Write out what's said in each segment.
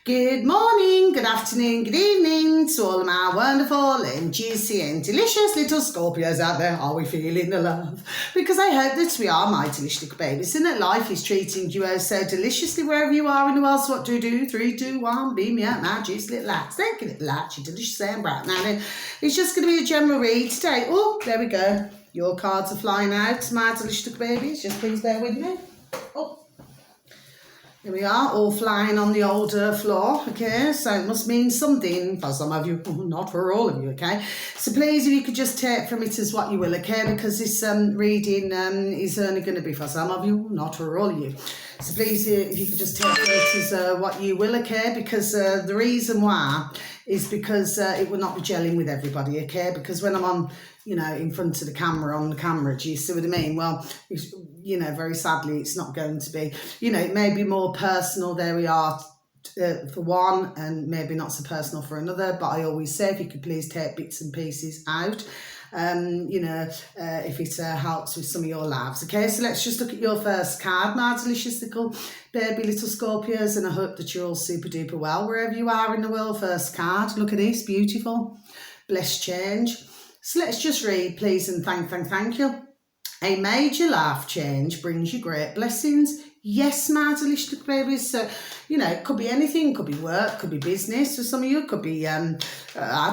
Good morning, good afternoon, good evening to all of my wonderful and juicy and delicious little Scorpios out there. Are we feeling the love? Because I hope that we are, my delicious little babies, and that life is treating you oh so deliciously wherever you are in the world. So what do you do? 3, 2, 1, beam me up, my juicy little lads. Thank you, little lads, you're delicious and bright. Now then, it's just going to be a general read today. Oh, there we go. Your cards are flying out, my delicious little babies. Just please bear with me. Oh. Here we are, all flying on the old floor, okay, so it must mean something for some of you, not for all of you, okay. So please, if you could just take from it as what you will, okay, because this reading is only going to be for some of you, not for all of you. So please, if you could just take from it as what you will, okay, because the reason why is because it will not be gelling with everybody, okay, because when I'm on, you know, in front of the camera, on the camera, do you see what I mean? Well, you know, very sadly, it's not going to be, you know, it may be more personal, there we are, for one, and maybe not so personal for another, but I always say, if you could please take bits and pieces out, you know, if it helps with some of your lives. Okay, so let's just look at your first card, my delicious little baby little Scorpios, and I hope that you're all super duper well wherever you are in the world. First card, look at this, beautiful, blessed change. So let's just read, please, and thank you. A major life change brings you great blessings. Yes, my delicious babies. So, you know, it could be anything. It could be work, could be business for some of you. It could be, I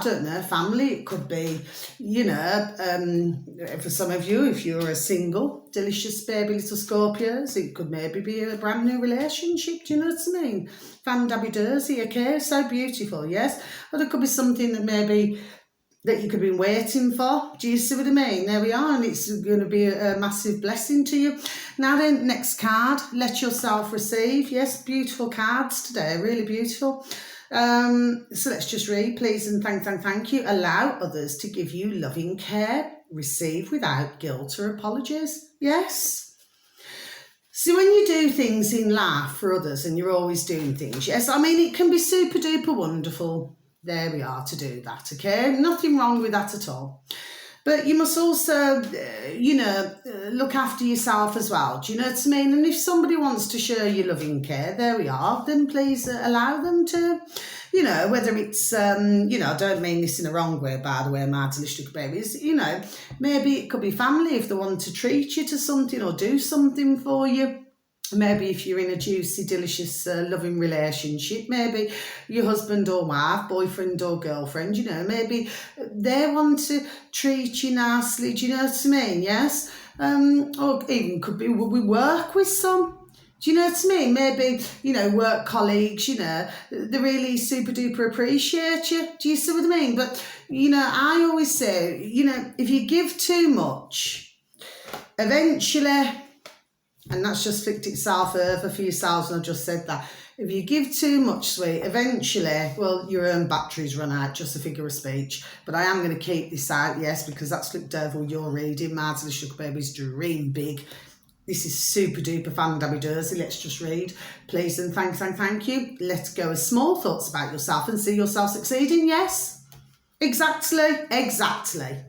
don't know, family. It could be, you know, for some of you, if you're a single, delicious baby little Scorpios, it could maybe be a brand new relationship. Do you know what I mean? Fan-dabby-dursy, okay? So beautiful, yes? Or it could be something that maybe that you could be waiting for. Do you see what I mean? There we are, and it's going to be a massive blessing to you. Now then, next card, let yourself receive. Yes, beautiful cards today, really beautiful. So let's just read, please, and thank you. Allow others to give you loving care. Receive without guilt or apologies. Yes. So when you do things in life for others, and you're always doing things, yes, I mean, it can be super duper wonderful. There we are, to do that, okay? Nothing wrong with that at all. But you must also, you know, look after yourself as well. Do you know what I mean? And if somebody wants to show you loving care, there we are, then please allow them to, you know, whether it's, you know, I don't mean this in a wrong way, by the way, my delicious babies, you know, maybe it could be family if they want to treat you to something or do something for you. Maybe if you're in a juicy, delicious, loving relationship, maybe your husband or wife, boyfriend or girlfriend, you know, maybe they want to treat you nicely, do you know what I mean, yes? Or even could be, we work with some, do you know what I mean? Maybe, you know, work colleagues, you know, they really super duper appreciate you, do you see what I mean? But, you know, I always say, you know, if you give too much, eventually, and that's just flicked itself over for yourselves, and I just said that. If you give too much, sweet, eventually, well, your own batteries run out, just a figure of speech. But I am going to keep this out, yes, because that's flipped over your reading. My delicious babies, dream big. This is super duper fan-dabby-dursy. Let's just read. Please and thank you. Let go of small thoughts about yourself and see yourself succeeding, yes? Exactly.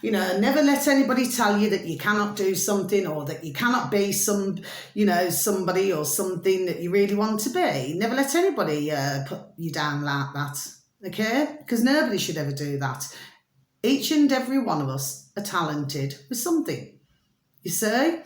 You know, never let anybody tell you that you cannot do something or that you cannot be some, you know, somebody or something that you really want to be. Never let anybody put you down like that, okay? Because nobody should ever do that. Each and every one of us are talented with something, you see?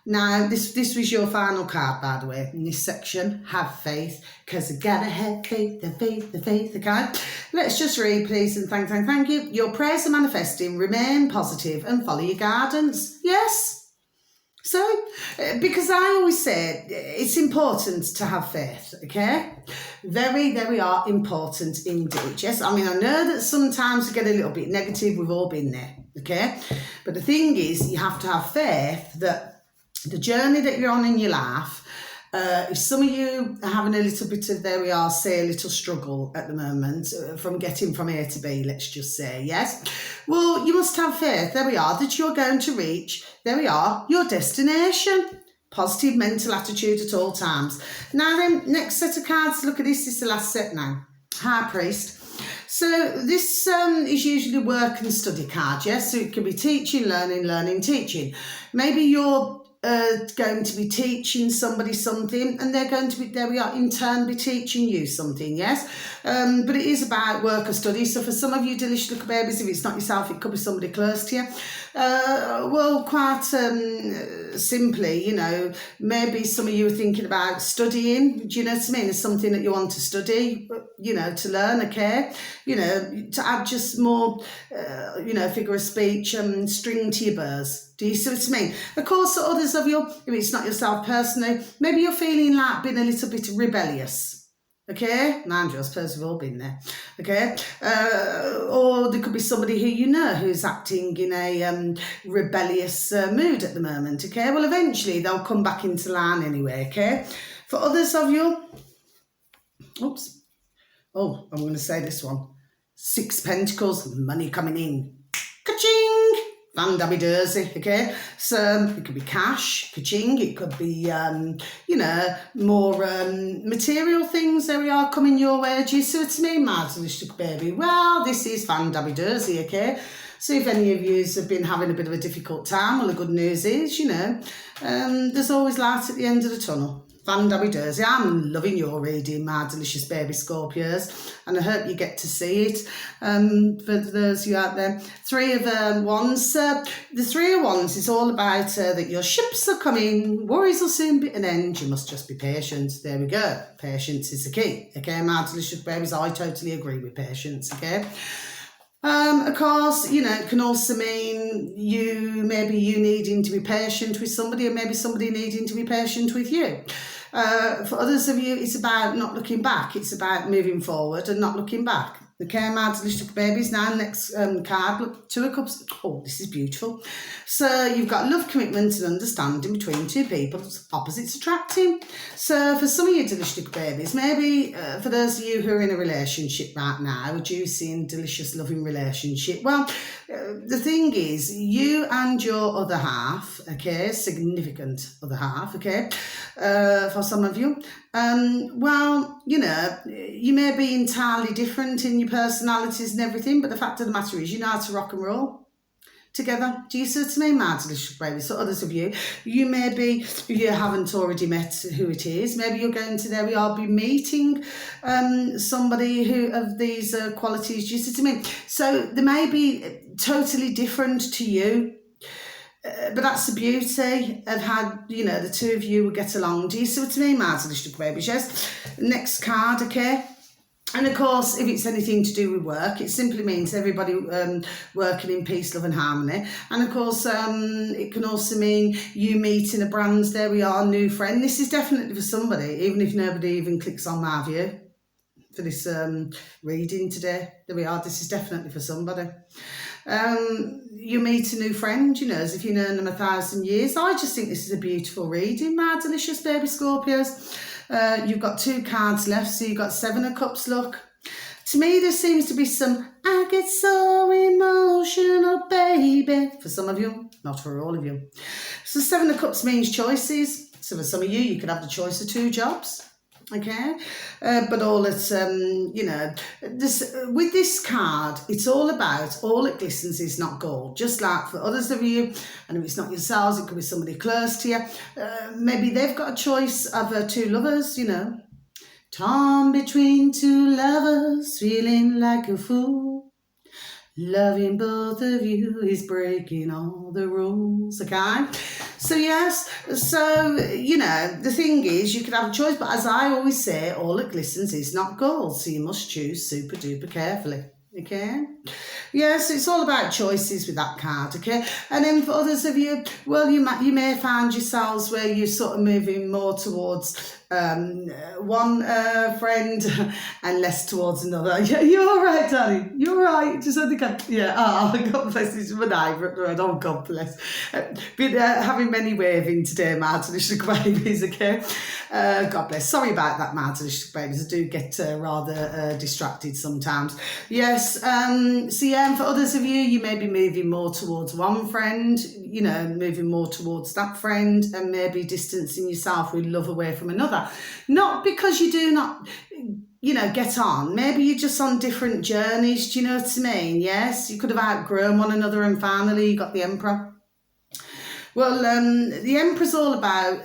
Now, this was your final card, by the way, in this section. Have faith, because I gotta have faith, okay? Let's just read, please, and thank you. Your prayers are manifesting. Remain positive and follow your guidance. Yes? So, because I always say it's important to have faith, okay? Very, very are important indeed. Yes, I mean, I know that sometimes we get a little bit negative. We've all been there, okay? But the thing is, you have to have faith that the journey that you're on in your life, if some of you are having a little bit of, there we are, say a little struggle at the moment from getting from A to B, let's just say, yes? Well, you must have faith, there we are, that you're going to reach, there we are, your destination. Positive mental attitude at all times. Now then, next set of cards, look at this is the last set now. High Priest. So this is usually work and study card, yes? So it can be teaching, learning, teaching. Maybe you're going to be teaching somebody something, and they're going to be, there we are, in turn be teaching you something, yes? But it is about work or study. So for some of you delicious little babies, if it's not yourself, it could be somebody close to you. Well, quite simply, maybe some of you are thinking about studying, do you know what I mean? It's something that you want to study, to learn, okay? To add just more, figure of speech and string to your bows. Do you see what I mean? Of course, others of you, if it's not yourself personally, maybe you're feeling like being a little bit rebellious. Okay, mind you, I suppose we've all been there. Okay, or there could be somebody who who's acting in a rebellious mood at the moment. Okay, well, eventually they'll come back into line anyway. Okay, for others of you, oops, oh, I'm going to say this one: 6 Pentacles, money coming in, ka-ching. Van dabby Dursey, okay? So it could be cash, ka-ching, it could be, more material things, there we are, coming your way. Do you see what I mean, my delicious baby? Well, this is Van dabby Dursey, okay? So if any of you have been having a bit of a difficult time, well, the good news is, there's always light at the end of the tunnel. Van dabby Dursey. I'm loving your reading, my delicious baby Scorpios, and I hope you get to see it. For those of you out there, 3 of Wands. The 3 of Wands is all about that your ships are coming, worries will soon be an end, you must just be patient. There we go. Patience is the key. Okay, my delicious babies, I totally agree with patience, okay? Of course, it can also mean you needing to be patient with somebody, and maybe somebody needing to be patient with you. For others of you, it's about not looking back. It's about moving forward and not looking back. Okay, my delicious babies. Now, next card, look, 2 of Cups. Oh, this is beautiful. So you've got love, commitment and understanding between 2 people, opposites attracting. So for some of you delicious babies, maybe for those of you who are in a relationship right now, a juicy and delicious loving relationship, well, the thing is, you and your other half, okay, significant other half, okay, for some of you, you may be entirely different in your personalities and everything, but the fact of the matter is you know how to rock and roll together. Do you see what I mean, my delicious baby? So others of you, you haven't already met who it is. Maybe you're going to be meeting somebody who of these qualities. Do you see what I mean? So they may be totally different to you. But that's the beauty of how, the 2 of you will get along. Do you see what I mean, my delicious babies? Yes. Next card, okay? And of course, if it's anything to do with work, it simply means everybody working in peace, love and harmony. And of course, it can also mean you meeting a brand, there we are, new friend. This is definitely for somebody, even if nobody even clicks on my view for this reading today. There we are, this is definitely for somebody. You meet a new friend, as if you've known them 1,000 years. I just think this is a beautiful reading, my delicious baby Scorpios. You've got 2 cards left, so you've got 7 of Cups, look. To me, there seems to be some, I get so emotional, baby, for some of you, not for all of you. So 7 of Cups means choices. So for some of you, you could have the choice of 2 jobs. Okay, but all it's with this card, it's all about all that glistens is not gold. Just like for others of you, and if it's not yourselves, it could be somebody close to you. Maybe they've got a choice of 2 lovers. Torn between 2 lovers, feeling like a fool. Loving both of you is breaking all the rules, okay? So yes, the thing is, you could have a choice, but as I always say, all that glistens is not gold, so you must choose super duper carefully, okay? Yes, it's all about choices with that card, okay? And then for others of you, well, you may find yourselves where you're sort of moving more towards one friend and less towards another. Yeah, you're all right, darling. You're all right. Just had to God bless this my neighbour. Oh, God bless. Been having many waving today, my delicious babies, okay? God bless. Sorry about that, my delicious babies. I do get rather distracted sometimes. Yes, and for others of you, you may be moving more towards one friend, moving more towards that friend, and maybe distancing yourself with love away from another. Not because you do not, get on. Maybe you're just on different journeys. Do you know what I mean? Yes, you could have outgrown one another and finally you got the Emperor. Well, the Emperor's all about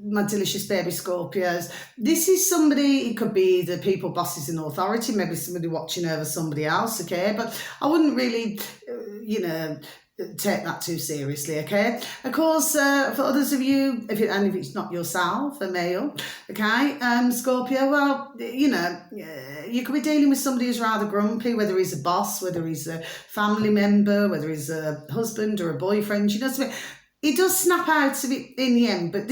my delicious baby Scorpios. This is somebody, it could be the people bosses in authority, maybe somebody watching over somebody else, okay? But I wouldn't really, take that too seriously, okay? Of course, for others of you, if it's not yourself, a male, okay, Scorpio, well, you could be dealing with somebody who's rather grumpy, whether he's a boss, whether he's a family member, whether he's a husband or a boyfriend, it does snap out of it in the end, but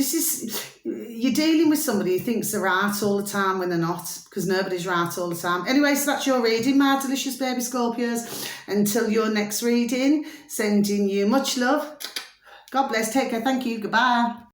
you're dealing with somebody who thinks they're right all the time when they're not, because nobody's right all the time. Anyway, so that's your reading, my delicious baby Scorpios. Until your next reading, sending you much love. God bless, take care, thank you, goodbye.